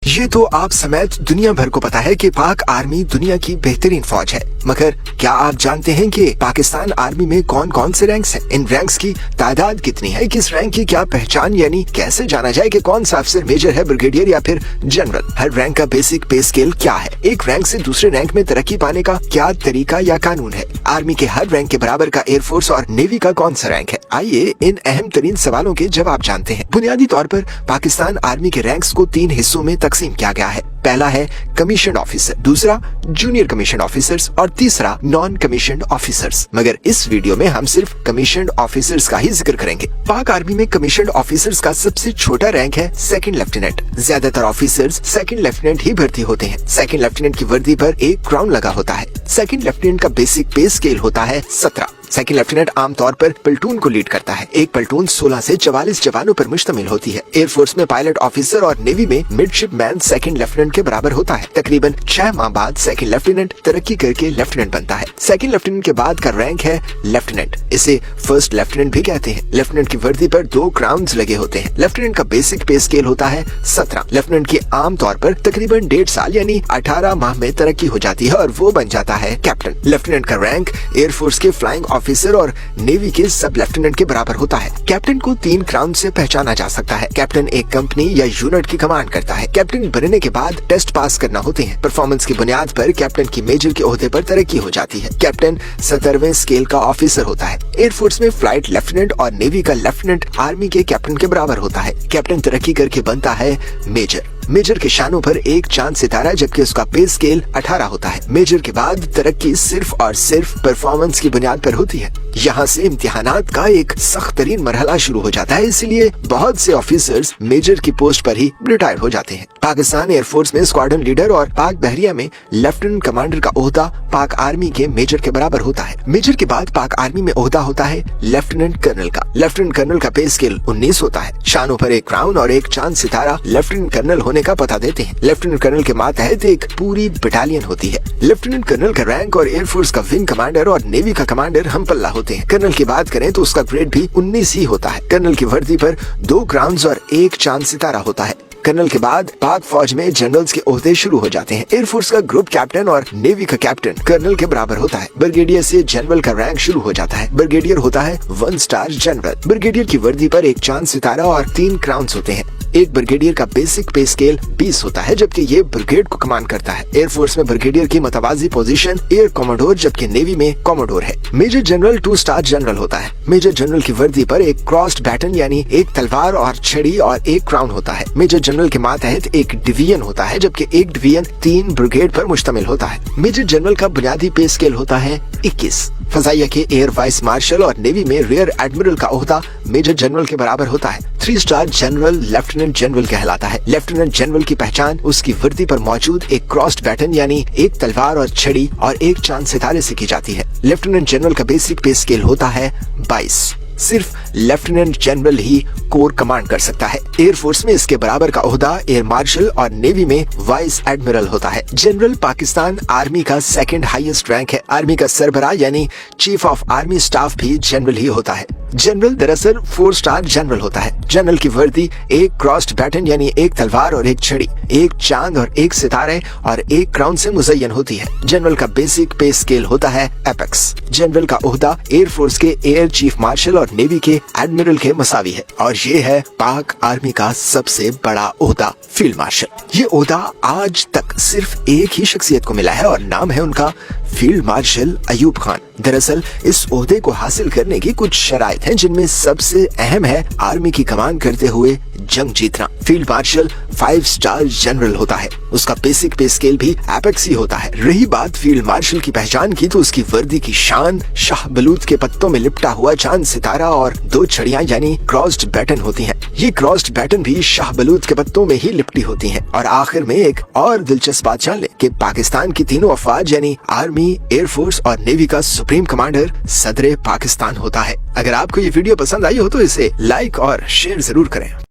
یہ تو آپ سمیت دنیا بھر کو پتا ہے کہ پاک آرمی دنیا کی بہترین فوج ہے، مگر کیا آپ جانتے ہیں کہ پاکستان آرمی میں کون کون سے رینکس ہیں؟ ان رینکس کی تعداد کتنی ہے؟ کس رینک کی کیا پہچان، یعنی کیسے جانا جائے کہ کون سا افسر میجر ہے، بریگیڈیئر یا پھر جنرل؟ ہر رینک کا بیسک پے اسکیل کیا ہے؟ ایک رینک سے دوسرے رینک میں ترقی پانے کا کیا طریقہ یا قانون ہے؟ آرمی کے ہر رینک کے برابر کا ایئر فورس اور نیوی کا کون سا رینک ہے؟ آئیے ان اہم ترین سوالوں کے جواب جانتے ہیں۔ بنیادی طور پر پاکستان آرمی کے رینکس کو 3 حصوں میں تقسیم کیا گیا ہے۔ پہلا ہے کمیشنڈ آفیسر، دوسرا جونیئر کمیشنڈ آفیسرز اور تیسرا نان کمیشنڈ آفیسرز، مگر اس ویڈیو میں ہم صرف کمیشنڈ آفیسرز کا ہی ذکر کریں گے۔ پاک آرمی میں کمیشنڈ آفیسرز کا سب سے چھوٹا رینک ہے سیکنڈ لیفٹیننٹ۔ زیادہ تر آفیسرز سیکنڈ لیفٹیننٹ ہی بھرتی ہوتے ہیں۔ سیکنڈ لیفٹیننٹ کی وردی پر ایک کراؤن لگا ہوتا ہے۔ سیکنڈ لیفٹیننٹ کا بیسک پے اسکیل ہوتا ہے 17۔ سیکنڈ لیفٹیننٹ عام طور پر پلٹون کو لیڈ کرتا ہے۔ ایک پلٹون 16 سے 44 جوانوں پر مشتمل ہوتی ہے۔ ایئر فورس میں پائلٹ آفیسر اور نیوی میں مڈ شپ مین سیکنڈ لیفٹیننٹ کے برابر ہوتا ہے۔ تقریباً 6 ماہ بعد سیکنڈ لیفٹیننٹ ترقی کر کے لیفٹیننٹ بنتا ہے۔ سیکنڈ لیفٹیننٹ کے بعد کا رینک ہے لیفٹیننٹ، اسے فرسٹ لیفٹیننٹ بھی کہتے ہیں۔ لیفٹیننٹ کی وردی پر 2 کراؤنز لگے ہوتے ہیں۔ لیفٹیننٹ کا بیسک پے اسکیل ہوتا ہے 17۔ لیفٹیننٹ کی عام طور پر تقریباً 1.5 سال یعنی 18 ماہ میں ترقی ہو جاتی ہے اور وہ بن جاتا ہے کیپٹن۔ لیفٹیننٹ کا رینک ایئر فورس کے فلائنگ آفیسر اور نیوی کے سب لیفٹیننٹ کے برابر ہوتا ہے۔ کیپٹن کو 3 کراؤن سے پہچانا جا سکتا ہے۔ کیپٹن ایک کمپنی یا یونٹ کی کمانڈ کرتا ہے۔ کیپٹن بننے کے بعد ٹیسٹ پاس کرنا ہوتے ہیں۔ پرفارمنس کی بنیاد پر کیپٹن کی میجر کے عہدے پر ترقی ہو جاتی ہے۔ کیپٹن 17ویں اسکیل کا آفیسر ہوتا ہے۔ ایئر فورس میں فلائٹ لیفٹیننٹ اور نیوی کا لیفٹیننٹ آرمی کے کیپٹن کے برابر ہوتا ہے۔ کیپٹن ترقی کر کے بنتا ہے میجر۔ میجر کے شانوں پر ایک چاند ستارہ جبکہ اس کا پے اسکیل 18 ہوتا ہے۔ میجر کے بعد ترقی صرف اور صرف پرفارمنس کی بنیاد پر ہوتی ہے۔ یہاں سے امتحانات کا ایک سخت ترین مرحلہ شروع ہو جاتا ہے، اس لیے بہت سے آفیسرز میجر کی پوسٹ پر ہی ریٹائر ہو جاتے ہیں۔ پاکستان ایئر فورس میں اسکواڈرن لیڈر اور پاک بحریہ میں لیفٹیننٹ کمانڈر کا عہدہ پاک آرمی کے میجر کے برابر ہوتا ہے۔ میجر کے بعد پاک آرمی میں عہدہ ہوتا ہے لیفٹیننٹ کرنل کا۔ لیفٹیننٹ کرنل کا پے اسکیل 19 ہوتا ہے۔ شانوں پر ایک کراؤن اور ایک چاند ستارہ لیفٹیننٹ کرنل ہونے کا پتہ دیتے ہیں۔ لیفٹیننٹ کرنل کے ماتحت ایک پوری بٹالین ہوتی ہے۔ لیفٹیننٹ کرنل کا رینک اور ایئر فورس کا ونگ کمانڈر اور نیوی کا کمانڈر ہم پلہ ہوتے ہیں۔ کرنل کی بات کریں تو اس کا گریڈ بھی 19 ہی ہوتا ہے۔ کرنل کی وردی پر 2 کراؤنز اور ایک چاند ستارہ ہوتا ہے۔ کرنل کے بعد پاک فوج میں جنرلز کے عہدے شروع ہو جاتے ہیں۔ ایئر فورس کا گروپ کیپٹن اور نیوی کا کیپٹن کرنل کے برابر ہوتا ہے۔ بریگیڈیئر سے جنرل کا رینک شروع ہو جاتا ہے۔ بریگیڈیئر ہوتا ہے 1 اسٹار جنرل۔ بریگیڈیئر کی وردی پر ایک چاند ستارہ اور 3 کراؤنز ہوتے ہیں۔ ایک بریگیڈیئر کا بیسک پے اسکیل 20 ہوتا ہے جبکہ یہ بریگیڈ کو کمانڈ کرتا ہے۔ ایئر فورس میں بریگیڈیئر کی متوازی پوزیشن ایئر کوموڈور جبکہ نیوی میں کوموڈور ہے۔ میجر جنرل 2 اسٹار جنرل ہوتا ہے۔ میجر جنرل کی وردی پر ایک کراسڈ بیٹن یعنی ایک تلوار اور چھڑی اور ایک کراؤن ہوتا ہے۔ میجر جنرل کے ماتحت ایک ڈویژن ہوتا ہے جبکہ ایک ڈویژن 3 بریگیڈ پر مشتمل ہوتا ہے۔ میجر جنرل کا بنیادی پے اسکیل ہوتا ہے 21۔ فضائیہ کے ایئر وائس مارشل اور نیوی میں ریئر ایڈمرل کا عہدہ میجر جنرل کے برابر ہوتا ہے۔ 3 اسٹار جنرل لیفٹیننٹ جنرل کہلاتا ہے۔ لیفٹیننٹ جنرل کی پہچان اس کی وردی پر موجود ایک کراسڈ بیٹن یعنی ایک تلوار اور چھڑی اور ایک چاند ستارے سے کی جاتی ہے۔ لیفٹیننٹ جنرل کا بیسک پے اسکیل ہوتا ہے 22۔ صرف لیفٹیننٹ جنرل ہی کور کمانڈ کر سکتا ہے۔ ایئر فورس میں اس کے برابر کا عہدہ ایئر مارشل اور نیوی میں وائس ایڈمرل ہوتا ہے۔ جنرل پاکستان آرمی کا 2nd ہائیسٹ رینک ہے۔ آرمی کا سربراہ یعنی چیف آف آرمی سٹاف بھی جنرل ہی ہوتا ہے۔ جنرل دراصل 4 اسٹار جنرل ہوتا ہے۔ جنرل کی وردی ایک کراسڈ بیٹن یعنی ایک تلوار اور ایک چھڑی، ایک چاند اور ایک ستارے اور ایک کراؤن سے مزین ہوتی ہے۔ جنرل کا بیسک پے اسکیل ہوتا ہے ایپیکس۔ جنرل کا عہدہ ایئر فورس کے ایئر چیف مارشل اور نیوی کے ایڈمرل کے مساوی ہے، اور یہ ہے پاک آرمی کا سب سے بڑا عہدہ فیلڈ مارشل۔ یہ عہدہ آج تک صرف ایک ہی شخصیت کو ملا ہے اور نام ہے ان کا فیلڈ مارشل ایوب خان۔ دراصل اس عہدے کو حاصل کرنے کی کچھ شرائط ہیں جن میں سب سے اہم ہے آرمی کی کمانڈ کرتے ہوئے جنگ جیتنا۔ فیلڈ مارشل 5 اسٹار جنرل ہوتا ہے۔ اس کا بیسک پے اسکیل بھی ایپیکس ہی ہوتا ہے۔ رہی بات فیلڈ مارشل کی پہچان کی تو اس کی وردی کی شان شاہ بلوط کے پتوں میں لپٹا ہوا چاند ستارہ اور 2 چھڑیاں یعنی کراسڈ بیٹن ہوتی ہیں۔ یہ کراسڈ بیٹن بھی شاہ بلوط کے پتوں میں ہی لپٹی ہوتی ہیں۔ اور آخر میں ایک اور دلچسپ بات جان لیں کہ پاکستان کی تینوں افواج یعنی آرمی، ایئر فورس اور نیوی کا سپریم کمانڈر صدر پاکستان ہوتا ہے۔ اگر آپ کو یہ ویڈیو پسند آئی ہو تو اسے لائک اور شیئر ضرور کریں۔